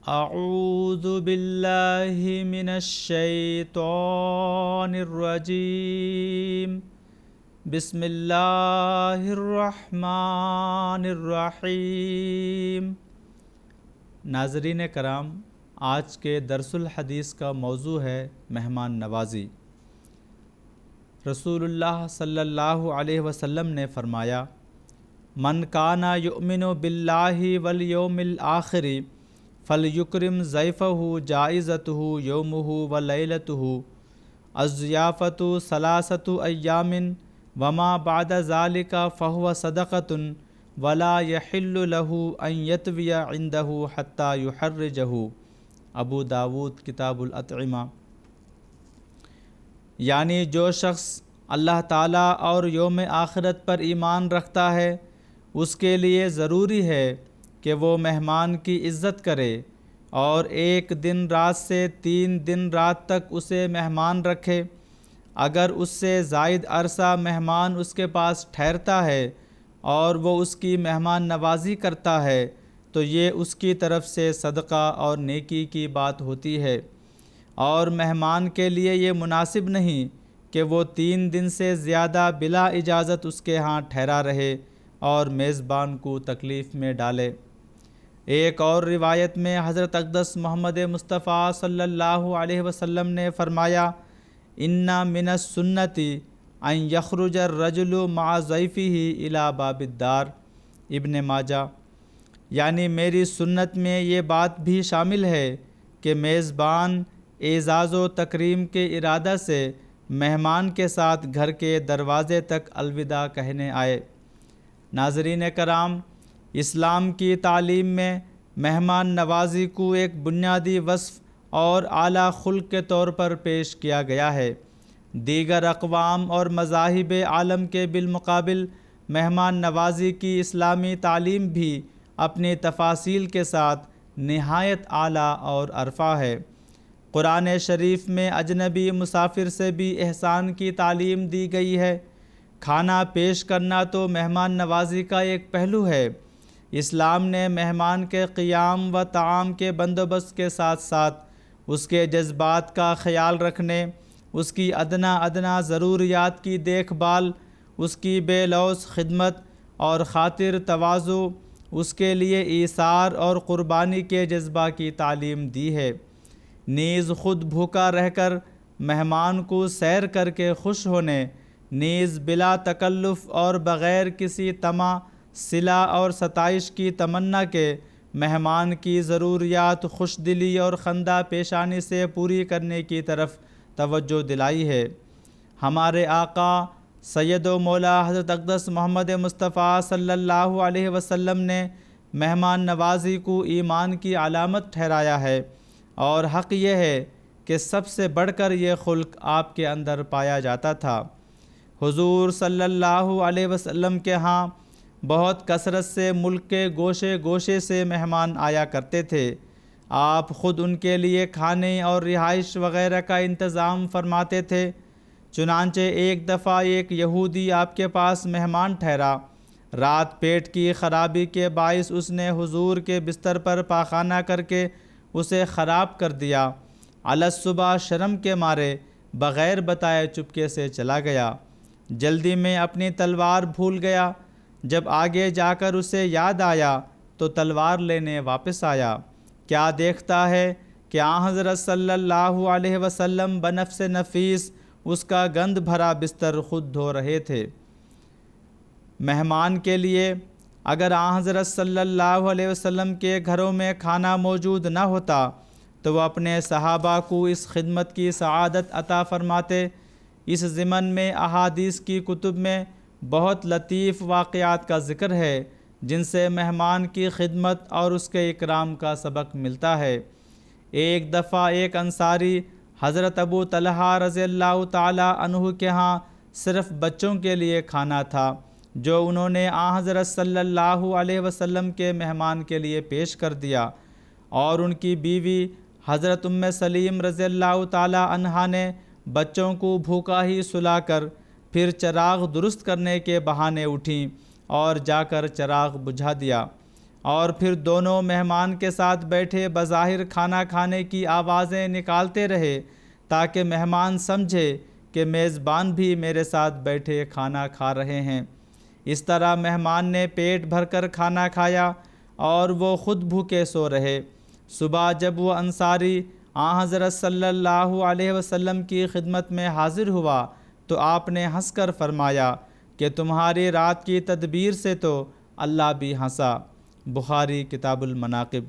اعوذ باللہ من الشیطان الرجیم بسم اللہ الرحمن الرحیم۔ ناظرین کرام، آج کے درس الحدیث کا موضوع ہے مہمان نوازی۔ رسول اللہ صلی اللہ علیہ وسلم نے فرمایا، من کان یؤمن باللہ والیوم الآخر فلیکرم ضیفہ جائزتہ یومہ ولیلتہ، الضیافۃ ثلاثۃ ایام وما بعد ذلک فہو صدقۃ ولا یحل لہ ان یطوی عندہ حتی یحرجہ۔ ابو داود کتاب الاطعمہ۔ یعنی جو شخص اللہ تعالیٰ اور یوم آخرت پر ایمان رکھتا ہے، اس کے لیے ضروری ہے کہ وہ مہمان کی عزت کرے اور 1 دن رات سے 3 دن رات تک اسے مہمان رکھے۔ اگر اس سے زائد عرصہ مہمان اس کے پاس ٹھہرتا ہے اور وہ اس کی مہمان نوازی کرتا ہے تو یہ اس کی طرف سے صدقہ اور نیکی کی بات ہوتی ہے، اور مہمان کے لیے یہ مناسب نہیں کہ وہ 3 دن سے زیادہ بلا اجازت اس کے ہاں ٹھہرا رہے اور میزبان کو تکلیف میں ڈالے۔ ایک اور روایت میں حضرت اقدس محمد مصطفیٰ صلی اللہ علیہ وسلم نے فرمایا، ان من السنۃ ان یخرج الرجل مع ضیفہ الی باب الدار۔ ابن ماجہ۔ یعنی میری سنت میں یہ بات بھی شامل ہے کہ میزبان اعزاز و تکریم کے ارادہ سے مہمان کے ساتھ گھر کے دروازے تک الوداع کہنے آئے۔ ناظرین کرام، اسلام کی تعلیم میں مہمان نوازی کو ایک بنیادی وصف اور اعلیٰ خلق کے طور پر پیش کیا گیا ہے۔ دیگر اقوام اور مذاہب عالم کے بالمقابل مہمان نوازی کی اسلامی تعلیم بھی اپنی تفاصیل کے ساتھ نہایت اعلیٰ اور ارفع ہے۔ قرآن شریف میں اجنبی مسافر سے بھی احسان کی تعلیم دی گئی ہے۔ کھانا پیش کرنا تو مہمان نوازی کا ایک پہلو ہے۔ اسلام نے مہمان کے قیام و طعام کے بندوبست کے ساتھ ساتھ اس کے جذبات کا خیال رکھنے، اس کی ادنا ضروریات کی دیکھ بھال، اس کی بے لوث خدمت اور خاطر تواضع، اس کے لیے ایثار اور قربانی کے جذبہ کی تعلیم دی ہے۔ نیز خود بھوکا رہ کر مہمان کو سیر کر کے خوش ہونے، نیز بلا تکلف اور بغیر کسی طمع، صلہ اور ستائش کی تمنا کے مہمان کی ضروریات خوش دلی اور خندہ پیشانی سے پوری کرنے کی طرف توجہ دلائی ہے۔ ہمارے آقا سید و مولا حضرت اقدس محمد مصطفیٰ صلی اللہ علیہ وسلم نے مہمان نوازی کو ایمان کی علامت ٹھہرایا ہے، اور حق یہ ہے کہ سب سے بڑھ کر یہ خلق آپ کے اندر پایا جاتا تھا۔ حضور صلی اللہ علیہ وسلم کے ہاں بہت کثرت سے ملک کے گوشے گوشے سے مہمان آیا کرتے تھے۔ آپ خود ان کے لیے کھانے اور رہائش وغیرہ کا انتظام فرماتے تھے۔ چنانچہ ایک دفعہ ایک یہودی آپ کے پاس مہمان ٹھہرا۔ رات پیٹ کی خرابی کے باعث اس نے حضور کے بستر پر پاخانہ کر کے اسے خراب کر دیا۔ علی الصبح شرم کے مارے بغیر بتائے چپکے سے چلا گیا۔ جلدی میں اپنی تلوار بھول گیا۔ جب آگے جا کر اسے یاد آیا تو تلوار لینے واپس آیا۔ کیا دیکھتا ہے کہ آن حضرت صلی اللہ علیہ وسلم بنفس نفیس اس کا گند بھرا بستر خود دھو رہے تھے۔ مہمان کے لیے اگر آن حضرت صلی اللہ علیہ وسلم کے گھروں میں کھانا موجود نہ ہوتا تو وہ اپنے صحابہ کو اس خدمت کی سعادت عطا فرماتے۔ اس ضمن میں احادیث کی کتب میں بہت لطیف واقعات کا ذکر ہے جن سے مہمان کی خدمت اور اس کے اکرام کا سبق ملتا ہے۔ ایک دفعہ ایک انصاری حضرت ابو طلحہ رضی اللہ تعالی عنہ کے ہاں صرف بچوں کے لیے کھانا تھا جو انہوں نے آن حضرت صلی اللہ علیہ وسلم کے مہمان کے لیے پیش کر دیا، اور ان کی بیوی حضرت ام سلیم رضی اللہ تعالی عنہا نے بچوں کو بھوکا ہی سلا کر پھر چراغ درست کرنے کے بہانے اٹھیں اور جا کر چراغ بجھا دیا۔ اور پھر دونوں مہمان کے ساتھ بیٹھے بظاہر کھانا کھانے کی آوازیں نکالتے رہے تاکہ مہمان سمجھے کہ میزبان بھی میرے ساتھ بیٹھے کھانا کھا رہے ہیں۔ اس طرح مہمان نے پیٹ بھر کر کھانا کھایا اور وہ خود بھوکے سو رہے۔ صبح جب وہ انصاری حضرت صلی اللہ علیہ وسلم کی خدمت میں حاضر ہوا تو آپ نے ہنس کر فرمایا کہ تمہاری رات کی تدبیر سے تو اللہ بھی ہنسا۔ بخاری کتاب المناقب۔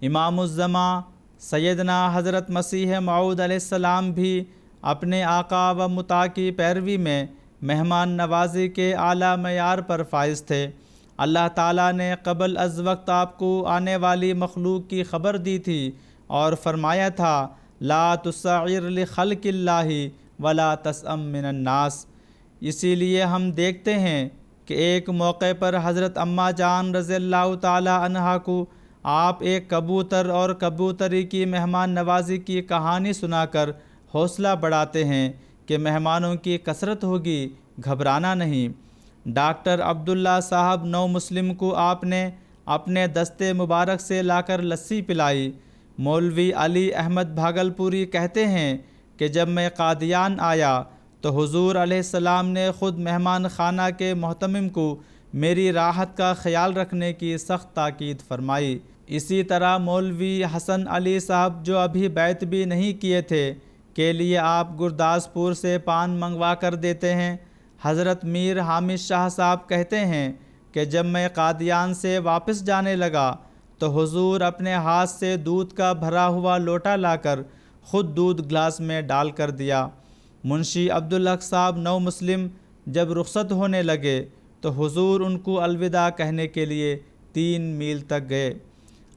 امام الزمان سیدنا حضرت مسیح موعود علیہ السلام بھی اپنے آقا و مطاع کی پیروی میں مہمان نوازی کے اعلیٰ معیار پر فائز تھے۔ اللہ تعالیٰ نے قبل از وقت آپ کو آنے والی مخلوق کی خبر دی تھی اور فرمایا تھا لا تسعر لخلق اللہ ولا تسأم من الناس۔ اسی لیے ہم دیکھتے ہیں کہ ایک موقع پر حضرت اماں جان رضی اللہ تعالی عنہا کو آپ ایک کبوتر اور کبوتری کی مہمان نوازی کی کہانی سنا کر حوصلہ بڑھاتے ہیں کہ مہمانوں کی کثرت ہوگی، گھبرانا نہیں۔ ڈاکٹر عبداللہ صاحب نو مسلم کو آپ نے اپنے دستے مبارک سے لا کر لسی پلائی۔ مولوی علی احمد بھاگلپوری کہتے ہیں کہ جب میں قادیان آیا تو حضور علیہ السلام نے خود مہمان خانہ کے محتمم کو میری راحت کا خیال رکھنے کی سخت تاکید فرمائی۔ اسی طرح مولوی حسن علی صاحب جو ابھی بیعت بھی نہیں کیے تھے کے لیے آپ گرداسپور سے پان منگوا کر دیتے ہیں۔ حضرت میر حامد شاہ صاحب کہتے ہیں کہ جب میں قادیان سے واپس جانے لگا تو حضور اپنے ہاتھ سے دودھ کا بھرا ہوا لوٹا لا کر خود دودھ گلاس میں ڈال کر دیا۔ منشی عبدالحق صاحب نو مسلم جب رخصت ہونے لگے تو حضور ان کو الوداع کہنے کے لیے 3 میل تک گئے۔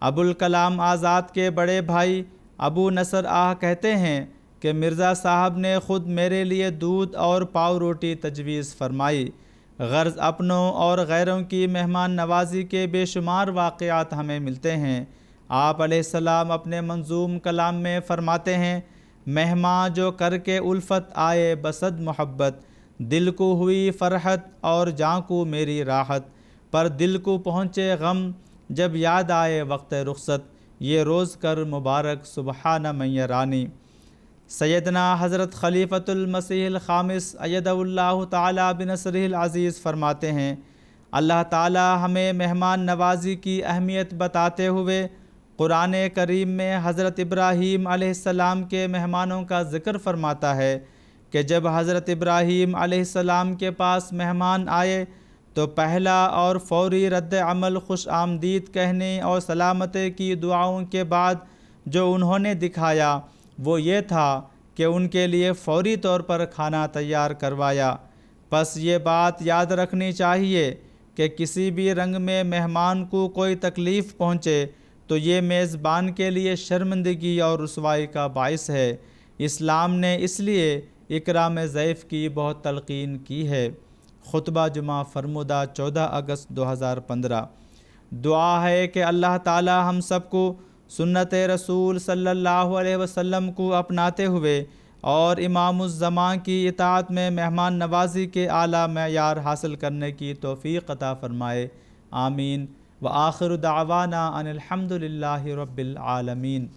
ابوالکلام آزاد کے بڑے بھائی ابو نصر کہتے ہیں کہ مرزا صاحب نے خود میرے لیے دودھ اور پاؤ روٹی تجویز فرمائی۔ غرض اپنوں اور غیروں کی مہمان نوازی کے بے شمار واقعات ہمیں ملتے ہیں۔ آپ علیہ السلام اپنے منظوم کلام میں فرماتے ہیں مہمان جو کر کے الفت آئے بصد محبت، دل کو ہوئی فرحت اور جاں کو میری راحت، پر دل کو پہنچے غم جب یاد آئے وقت رخصت، یہ روز کر مبارک سبحان من یرانی۔ سیدنا حضرت خلیفۃ المسیح الخامس ایدہ اللہ تعالی بنصرہ العزیز فرماتے ہیں اللہ تعالی ہمیں مہمان نوازی کی اہمیت بتاتے ہوئے قرآن کریم میں حضرت ابراہیم علیہ السلام کے مہمانوں کا ذکر فرماتا ہے کہ جب حضرت ابراہیم علیہ السلام کے پاس مہمان آئے تو پہلا اور فوری رد عمل خوش آمدید کہنے اور سلامتی کی دعاؤں کے بعد جو انہوں نے دکھایا وہ یہ تھا کہ ان کے لیے فوری طور پر کھانا تیار کروایا۔ پس یہ بات یاد رکھنی چاہیے کہ کسی بھی رنگ میں مہمان کو کوئی تکلیف پہنچے تو یہ میزبان کے لیے شرمندگی اور رسوائی کا باعث ہے۔ اسلام نے اس لیے اکرام ضیف کی بہت تلقین کی ہے۔ خطبہ جمعہ فرمودہ 14 اگست 2015۔ دعا ہے کہ اللہ تعالی ہم سب کو سنت رسول صلی اللہ علیہ وسلم کو اپناتے ہوئے اور امام الزمان کی اطاعت میں مہمان نوازی کے اعلیٰ معیار حاصل کرنے کی توفیق عطا فرمائے، آمین۔ وآخر دعوانا ان الحمد للہ رب العالمین۔